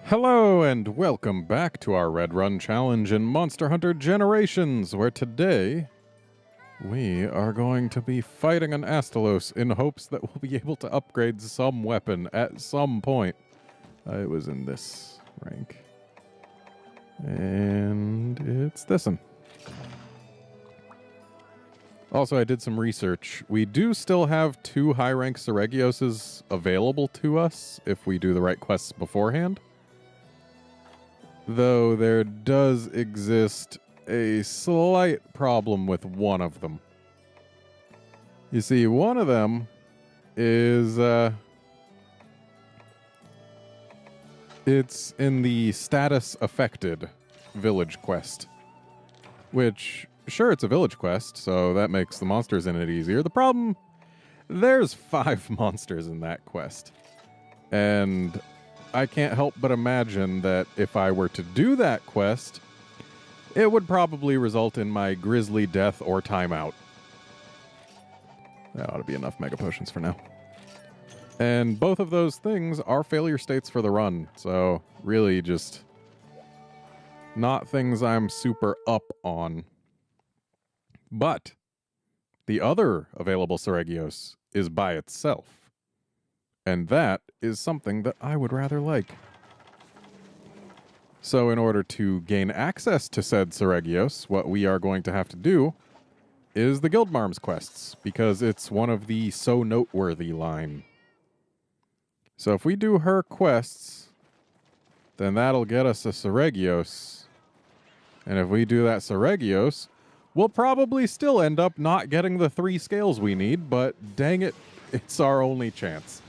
Hello and welcome back to our RedRun challenge in Monster Hunter Generations, where today we are going to be fighting an Astalos in hopes that we'll be able to upgrade some weapon at some point. It was in this rank. And it's this one. Also, I did some research. We do still have 2 high-rank Seregioses available to us if we do the right quests beforehand. Though there does exist a slight problem with one of them. You see, one of them is, it's in the status affected village quest. Which, sure, it's a village quest, so that makes the monsters in it easier. The problem, there's 5 monsters in that quest. And I can't help but imagine that if I were to do that quest, it would probably result in my grisly death or timeout. That ought to be enough Mega Potions for now. And both of those things are failure states for the run, so really just not things I'm super up on. But the other available Seregios is by itself. And that is something that I would rather like. So in order to gain access to said Seregios, what we are going to have to do is the Guildmarms quests, because it's one of the so noteworthy line. So if we do her quests, then that'll get us a Seregios. And if we do that Seregios, we'll probably still end up not getting the 3 scales we need, but dang it, it's our only chance.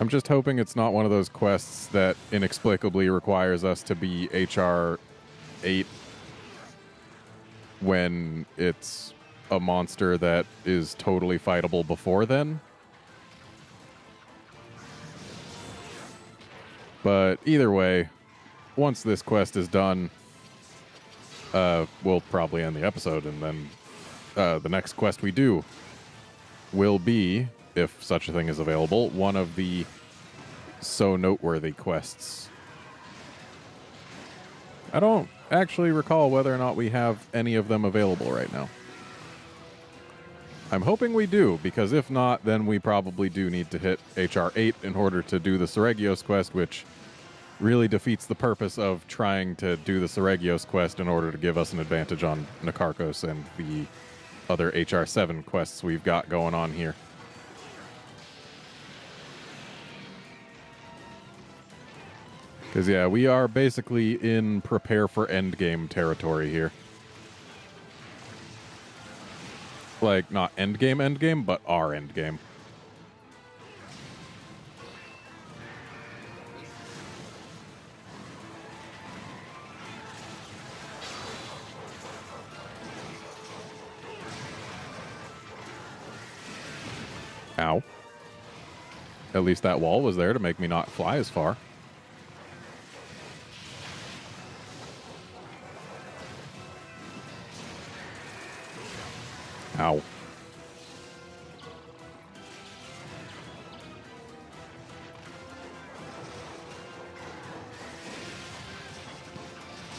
I'm just hoping it's not one of those quests that inexplicably requires us to be HR 8 when it's a monster that is totally fightable before then. But either way, once this quest is done, we'll probably end the episode, and then the next quest we do will be, if such a thing is available, one of the so noteworthy quests. I don't actually recall whether or not we have any of them available right now. I'm hoping we do, because if not, then we probably do need to hit HR 8 in order to do the Seregios quest, which really defeats the purpose of trying to do the Seregios quest in order to give us an advantage on Nakarkos and the other HR 7 quests we've got going on here. Because, yeah, we are basically in prepare for endgame territory here. Like, not endgame, but our endgame. Ow. At least that wall was there to make me not fly as far. Ow.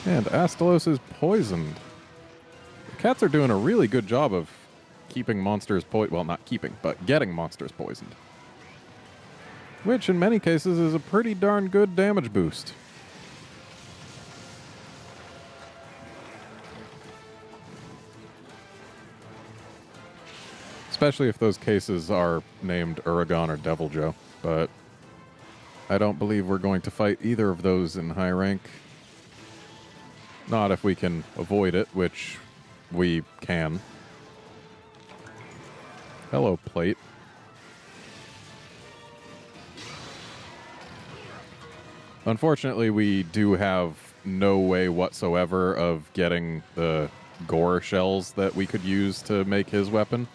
And Astalos is poisoned. The cats are doing a really good job of keeping monsters well, not keeping, but getting monsters poisoned. Which, in many cases, is a pretty darn good damage boost. Especially if those cases are named Uragon or Deviljho, but I don't believe we're going to fight either of those in high rank. Not if we can avoid it, which we can. Hello, plate. Unfortunately, we do have no way whatsoever of getting the gore shells that we could use to make his weapon.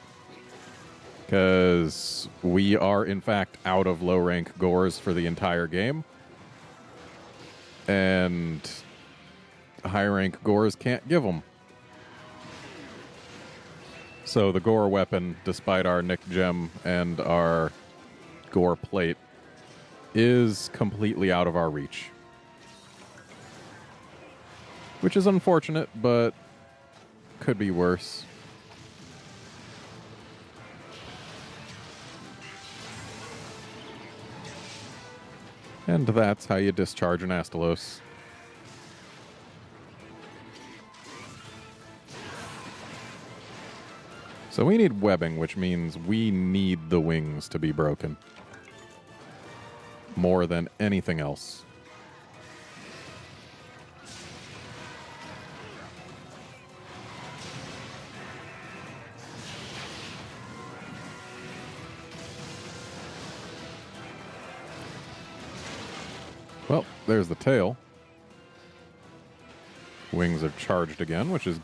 Because we are, in fact, out of low-rank gores for the entire game. And high-rank gores can't give them. So the gore weapon, despite our Nick Gem and our gore plate, is completely out of our reach. Which is unfortunate, but could be worse. And that's how you discharge an Astalos. So we need webbing, which means we need the wings to be broken. More than anything else. Well, there's the tail. Wings are charged again, which is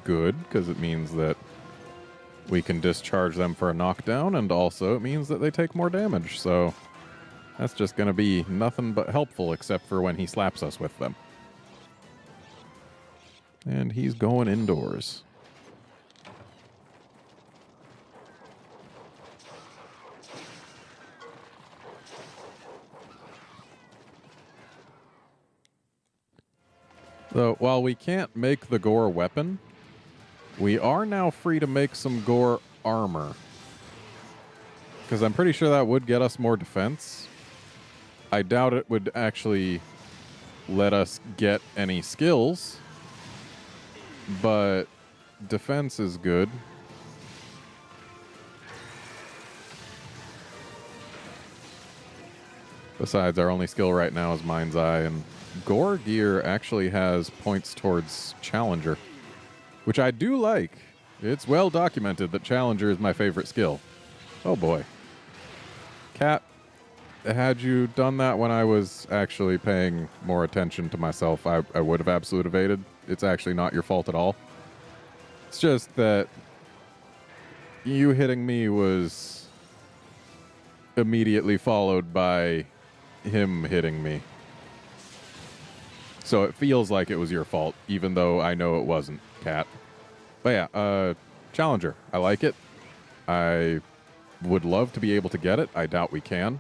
good, because it means that we can discharge them for a knockdown, and also it means that they take more damage, so that's just going to be nothing but helpful, except for when he slaps us with them. And he's going indoors. So, while we can't make the gore weapon, we are now free to make some gore armor. Because I'm pretty sure that would get us more defense. I doubt it would actually let us get any skills. But defense is good. Besides, our only skill right now is Mind's Eye, and gore gear actually has points towards Challenger, which I do like. It's well documented that Challenger is my favorite skill. Oh boy. Cat, had you done that when I was actually paying more attention to myself, I would have absolute evaded. It's actually not your fault at all. It's just that you hitting me was immediately followed by him hitting me. So it feels like it was your fault, even though I know it wasn't, Cat. But yeah, Challenger. I like it. I would love to be able to get it. I doubt we can.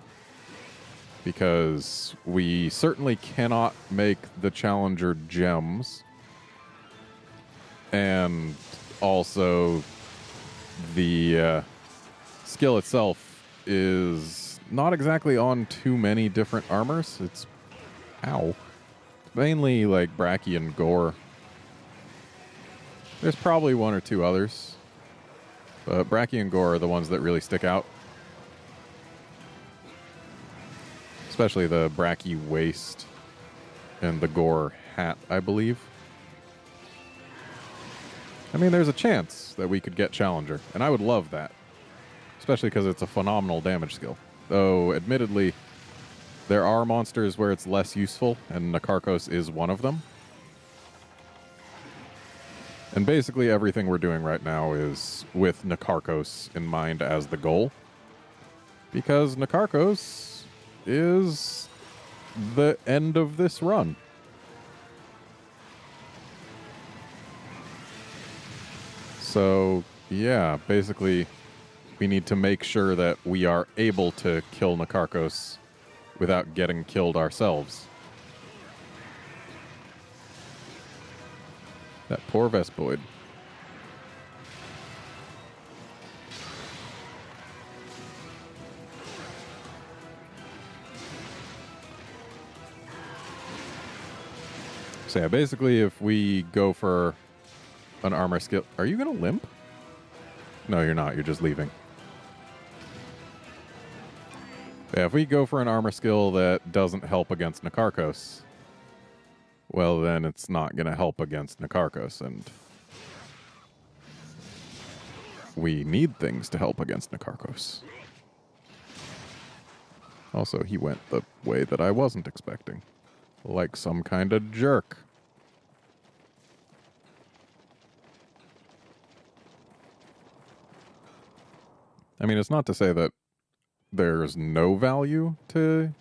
Because we certainly cannot make the Challenger gems. And also, the skill itself is not exactly on too many different armors. It's... Ow. Mainly like Bracky and Gore. There's probably one or two others. But Bracky and Gore are the ones that really stick out. Especially the Bracky waist and the Gore hat, I believe. I mean, there's a chance that we could get Challenger, and I would love that. Especially because it's a phenomenal damage skill. Though, admittedly, there are monsters where it's less useful, and Nakarkos is one of them. And basically everything we're doing right now is with Nakarkos in mind as the goal. Because Nakarkos is the end of this run. So, yeah, basically we need to make sure that we are able to kill Nakarkos without getting killed ourselves. That poor Vespoid. So yeah, basically if we go for an armor skill... Are you going to limp? No, you're not. You're just leaving. Yeah, if we go for an armor skill that doesn't help against Nakarkos, well, then it's not going to help against Nakarkos, and we need things to help against Nakarkos. Also, he went the way that I wasn't expecting. Like some kind of jerk. I mean, it's not to say that there's no value to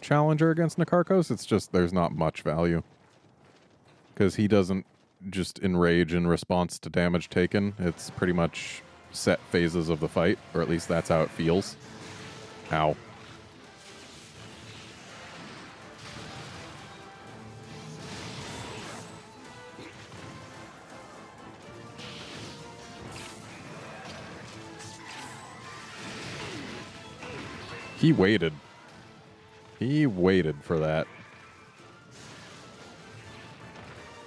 Challenger against Nakarkos. It's just there's not much value. Because he doesn't just enrage in response to damage taken. It's pretty much set phases of the fight, or at least that's how it feels. Ow. He waited. He waited for that.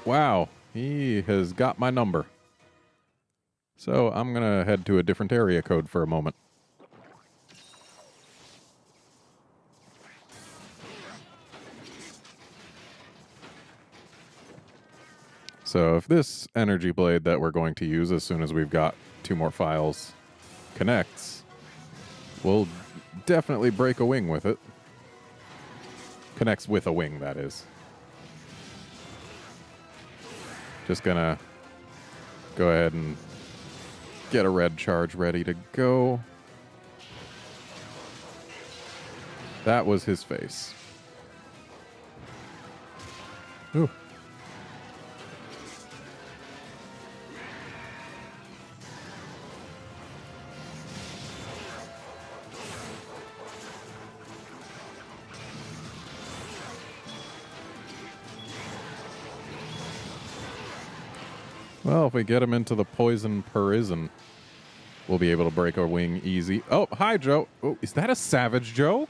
Wow, he has got my number. So I'm going to head to a different area code for a moment. So if this energy blade that we're going to use as soon as we've got 2 more files connects, we'll definitely break a wing with it. Connects with a wing, that is. Just gonna go ahead and get a red charge ready to go. That was his face. Ooh. Well, if we get him into the poison prison, we'll be able to break a wing easy. Oh, hi, Joe. Oh, is that a Savage Joe?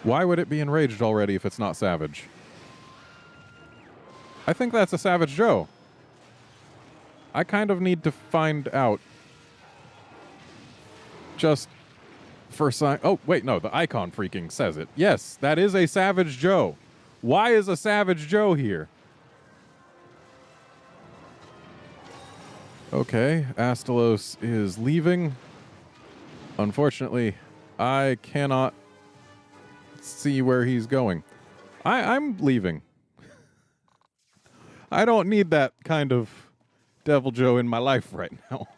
Why would it be enraged already if it's not Savage? I think that's a Savage Joe. I kind of need to find out. Just for sign. Oh, wait, no, the icon freaking says it. Yes, that is a Savage Joe. Why is a Savage Joe here? Okay, Astalos is leaving. Unfortunately, I cannot see where he's going. I'm leaving. I don't need that kind of Devil Joe in my life right now.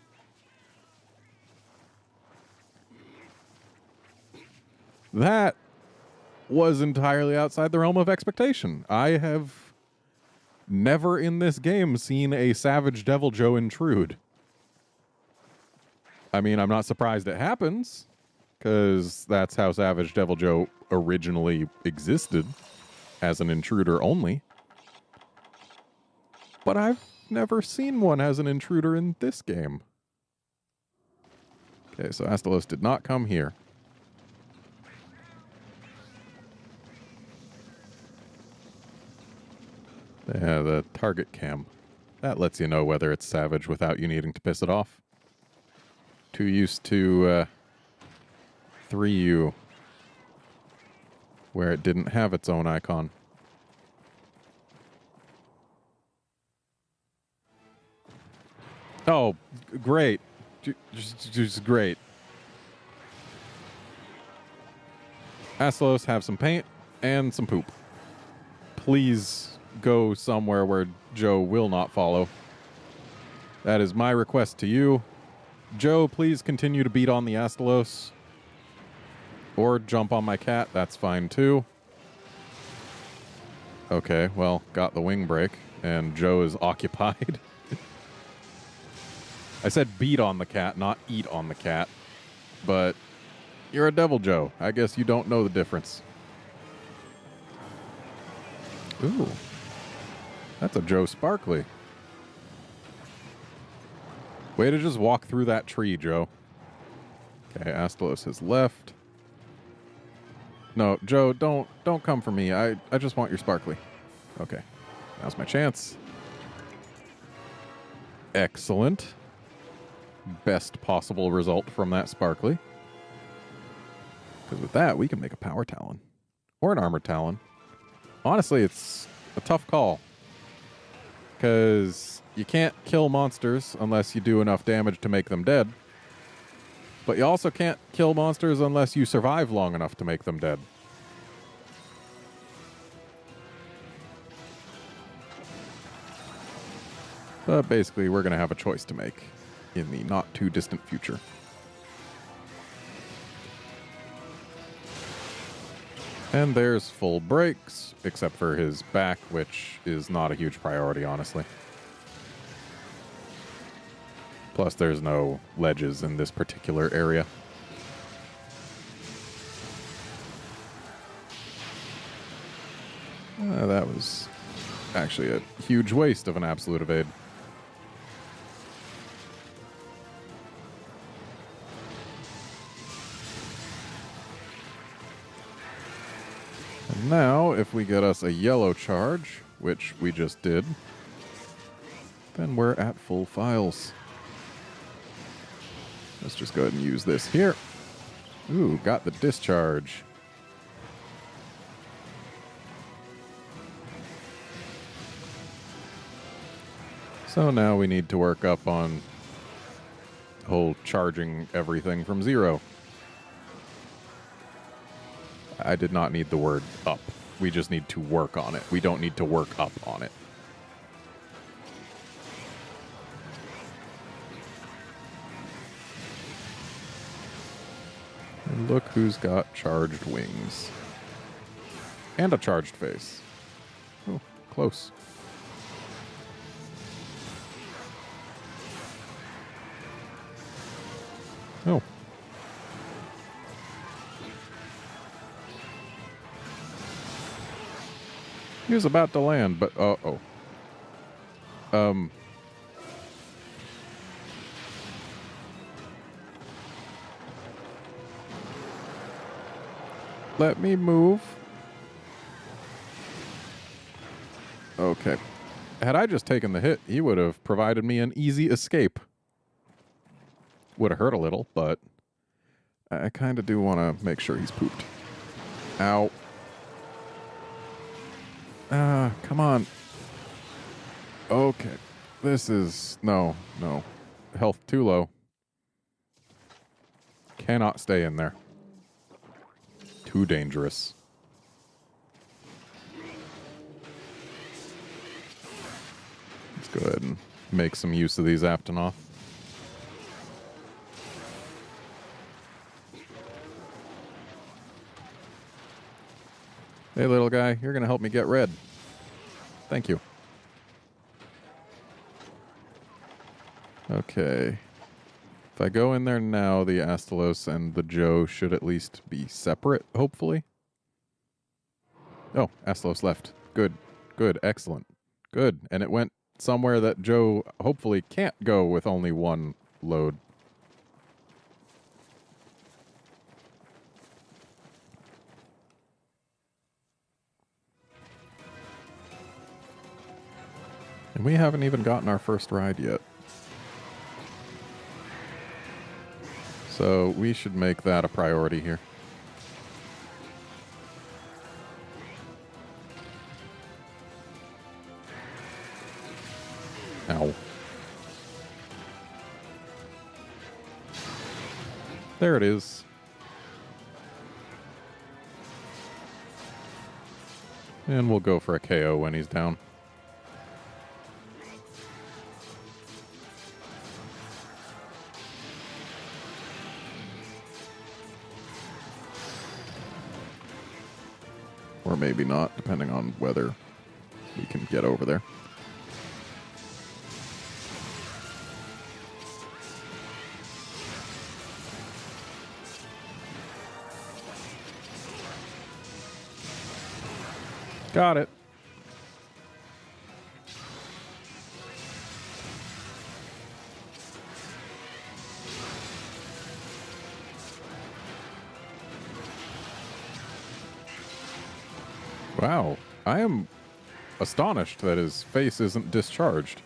That was entirely outside the realm of expectation. I have never in this game seen a Savage Devil Joe intrude. I mean, I'm not surprised it happens, because that's how Savage Devil Joe originally existed, as an intruder only. But I've never seen one as an intruder in this game. Okay, so Astalos did not come here. Yeah, the target cam. That lets you know whether it's Savage without you needing to piss it off. Too used to 3U, where it didn't have its own icon. Oh, great. Just great. Astalos, have some paint and some poop. Please go somewhere where Joe will not follow. That is my request to you. Joe, please continue to beat on the Astalos. Or jump on my cat. That's fine too. Okay, well, got the wing break, and Joe is occupied. I said beat on the cat, not eat on the cat. But you're a Devil Joe. I guess you don't know the difference. Ooh. That's a Joe Sparkly. Way to just walk through that tree, Joe. Okay, Astalos has left. No, Joe, don't come for me. I just want your Sparkly. Okay. Now's my chance. Excellent. Best possible result from that Sparkly. Because with that, we can make a Power Talon. Or an Armored Talon. Honestly, it's a tough call. Because you can't kill monsters unless you do enough damage to make them dead. But you also can't kill monsters unless you survive long enough to make them dead. But basically, we're going to have a choice to make in the not too distant future. And there's full brakes, except for his back, which is not a huge priority, honestly. Plus, there's no ledges in this particular area. That was actually a huge waste of an absolute evade. And now, if we get us a yellow charge, which we just did, then we're at full files. Let's just go ahead and use this here. Ooh, got the discharge. So now we need to work up on the whole charging everything from 0. I did not need the word up. We just need to work on it. We don't need to work up on it. And look who's got charged wings. And a charged face. Oh, close. Oh. He was about to land, but uh-oh. Let me move. Okay. Had I just taken the hit, he would have provided me an easy escape. Would have hurt a little, but I kind of do want to make sure he's pooped. Ow. Come on. Okay. This is... No. Health too low. Cannot stay in there. Too dangerous. Let's go ahead and make some use of these Aptonoth. Hey, little guy, you're going to help me get red. Thank you. Okay. If I go in there now, the Astalos and the Joe should at least be separate, hopefully. Oh, Astalos left. Good. Good. Excellent. Good. And it went somewhere that Joe hopefully can't go with only one load. And we haven't even gotten our first ride yet. So we should make that a priority here. Ow. There it is. And we'll go for a KO when he's down. Or maybe not, depending on whether we can get over there. Got it. Wow, I am astonished that his face isn't discharged.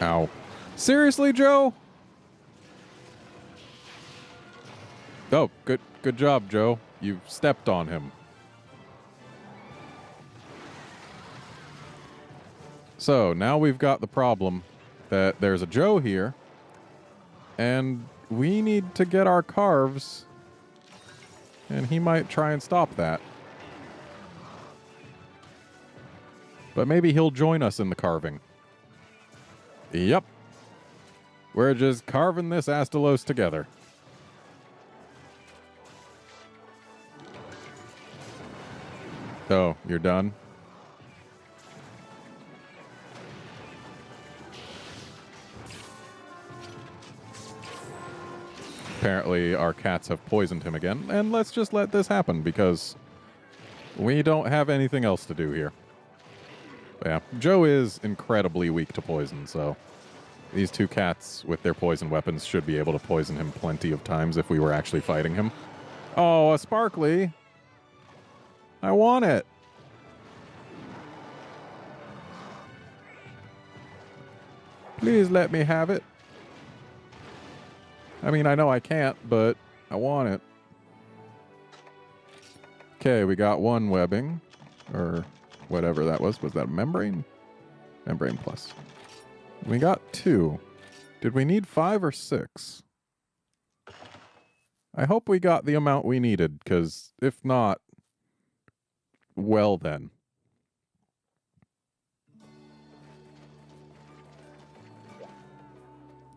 Ow. Seriously, Joe? Oh, good job, Joe. You stepped on him. So, now we've got the problem that there's a Joe here, and we need to get our carves And he might try and stop that. But maybe he'll join us in the carving. Yep. We're just carving this Astalos together. Oh, you're done? Apparently our cats have poisoned him again, and let's just let this happen because we don't have anything else to do here. But yeah, Joe is incredibly weak to poison, so these two cats with their poison weapons should be able to poison him plenty of times if we were actually fighting him. Oh, a sparkly! I want it! Please let me have it. I mean, I know I can't, but I want it. Okay, we got one webbing. Or whatever that was. Was that a membrane? Membrane plus. We got 2. Did we need 5 or 6? I hope we got the amount we needed, because if not, well then.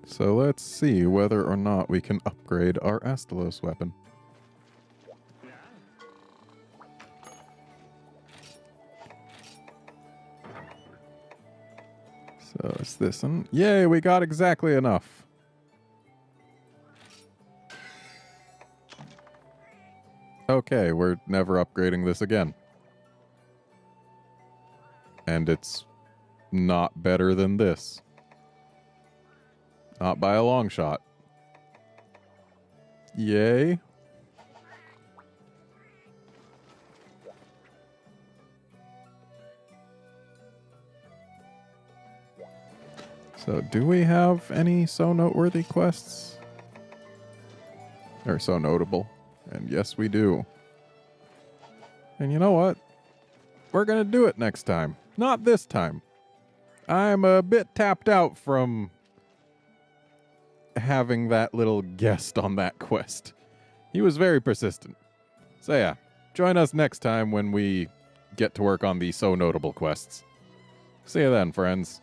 So let's see whether or not we can upgrade our Astalos weapon. So it's this one. Yay, we got exactly enough. Okay, we're never upgrading this again. And it's not better than this. Not by a long shot. Yay. So, do we have any so noteworthy quests? Or so notable? And yes, we do. And you know what? We're gonna do it next time. Not this time. I'm a bit tapped out from having that little guest on that quest. He was very persistent. So yeah, join us next time when we get to work on the so notable quests. See you then, friends.